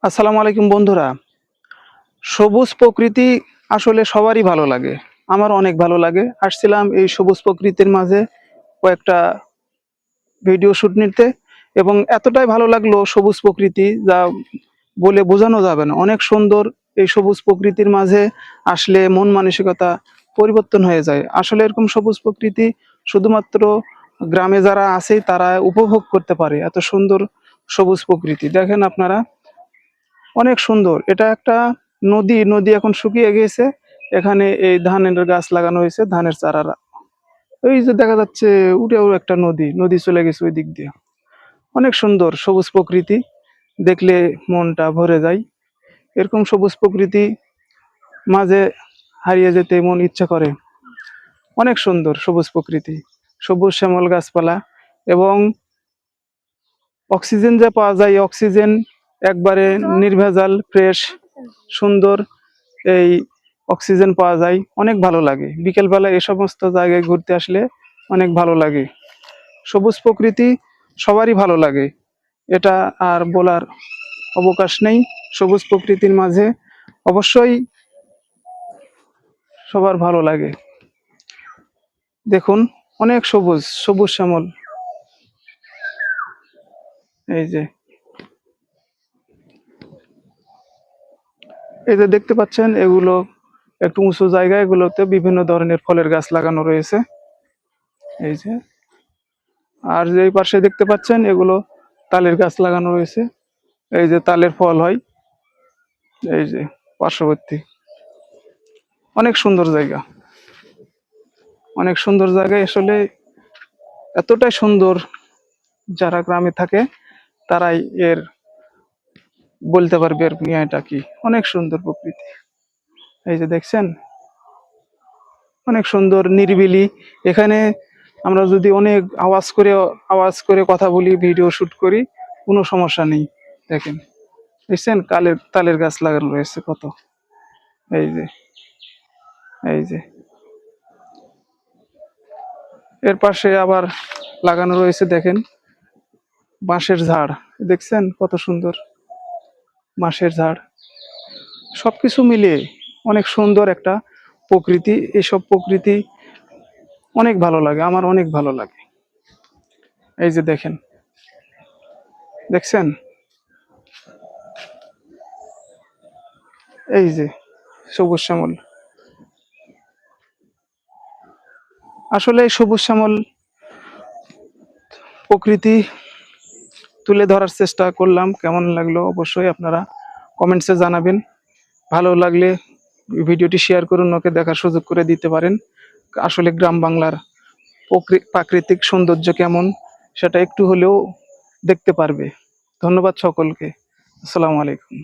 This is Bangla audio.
আসসালামু আলাইকুম বন্ধুরা। সবুজ প্রকৃতি আসলে সবারই ভালো লাগে। আমার অনেক ভালো লাগে। আসছিলাম এই সবুজ প্রকৃতির মাঝে কয়েকটা ভিডিও শুট নিতে, এবং এতটাই ভালো লাগলো সবুজ প্রকৃতি যা বলে বোঝানো যাবে না। অনেক সুন্দর। এই সবুজ প্রকৃতির মাঝে আসলে মন মানসিকতা পরিবর্তন হয়ে যায়। আসলে এরকম সবুজ প্রকৃতি শুধুমাত্র গ্রামে যারা আছে তারা উপভোগ করতে পারে। এত সুন্দর সবুজ প্রকৃতি দেখেন আপনারা, অনেক সুন্দর। এটা একটা নদী। নদী এখন শুকিয়ে গিয়েছে। এখানে এই ধানের গাছ লাগানো হয়েছে, ধানের চারারা। ওই যে দেখা যাচ্ছে উঠেও একটা নদী, নদী চলে গেছে ওই দিক দিয়ে। অনেক সুন্দর সবুজ প্রকৃতি, দেখলে মনটা ভরে যায়। এরকম সবুজ প্রকৃতি মাঝে হারিয়ে যেতে মন ইচ্ছা করে। অনেক সুন্দর সবুজ প্রকৃতি, সবুজ শ্যামল গাছপালা, এবং অক্সিজেন যে পাওয়া যায়, এই অক্সিজেন একবারে নির্ভেজাল, ফ্রেশ, সুন্দর। এই অক্সিজেন পাওয়া যায়, অনেক ভালো লাগে। বিকেলবেলা এ সমস্ত জায়গায় ঘুরতে আসলে অনেক ভালো লাগে। সবুজ প্রকৃতি সবারই ভালো লাগে, এটা আর বলার অবকাশ নেই। সবুজ প্রকৃতির মাঝে অবশ্যই সবার ভালো লাগে। দেখুন, অনেক সবুজ, সবুজ শ্যামল। এই যে এই যে দেখতে পাচ্ছেন, এগুলো একটু উঁচু জায়গা, এগুলোতে বিভিন্ন ধরনের ফলের গাছ লাগানো রয়েছে। এই যে, আর যে এই পাশে দেখতে পাচ্ছেন, এগুলো তালের গাছ লাগানো রয়েছে। এই যে তালের ফল হয়। এই যে পার্শ্ববর্তী, অনেক সুন্দর জায়গা, অনেক সুন্দর জায়গায়। আসলে এতটাই সুন্দর, যারা গ্রামে থাকে তারাই এর বলতে পারবে এর এটা কি। অনেক সুন্দর প্রকৃতি। এই যে দেখছেন, অনেক সুন্দর নিরিবিলি। এখানে আমরা যদি অনেক আওয়াজ করে কথা বলি, ভিডিও শুট করি, কোনো সমস্যা নেই। দেখেন, দেখছেন তালের গাছ লাগানো রয়েছে কত। এই যে, এই যে এর পাশে আবার লাগানো রয়েছে, দেখেন, বাঁশের ঝাড়। দেখছেন কত সুন্দর বাঁশের ঝাড়। সবকিছু মিলিয়ে অনেক সুন্দর একটা প্রকৃতি। এসব প্রকৃতি অনেক ভালো লাগে, আমার অনেক ভালো লাগে। এই যে দেখেন, দেখছেন, এই যে সবুজ শ্যামল। আসলে এই সবুজ শ্যামল প্রকৃতি তুলে ধরার চেষ্টা করলাম। কেমন লাগলো অবশ্যই আপনারা কমেন্টসে জানাবেন। ভালো লাগলে ভিডিওটি শেয়ার করুন, ওকে দেখার সুযোগ করে দিতে পারেন। আসলে গ্রাম বাংলার প্রাকৃতিক সৌন্দর্য কেমন সেটা একটু হলেও দেখতে পারবে। ধন্যবাদ সকলকে। আসসালামু আলাইকুম।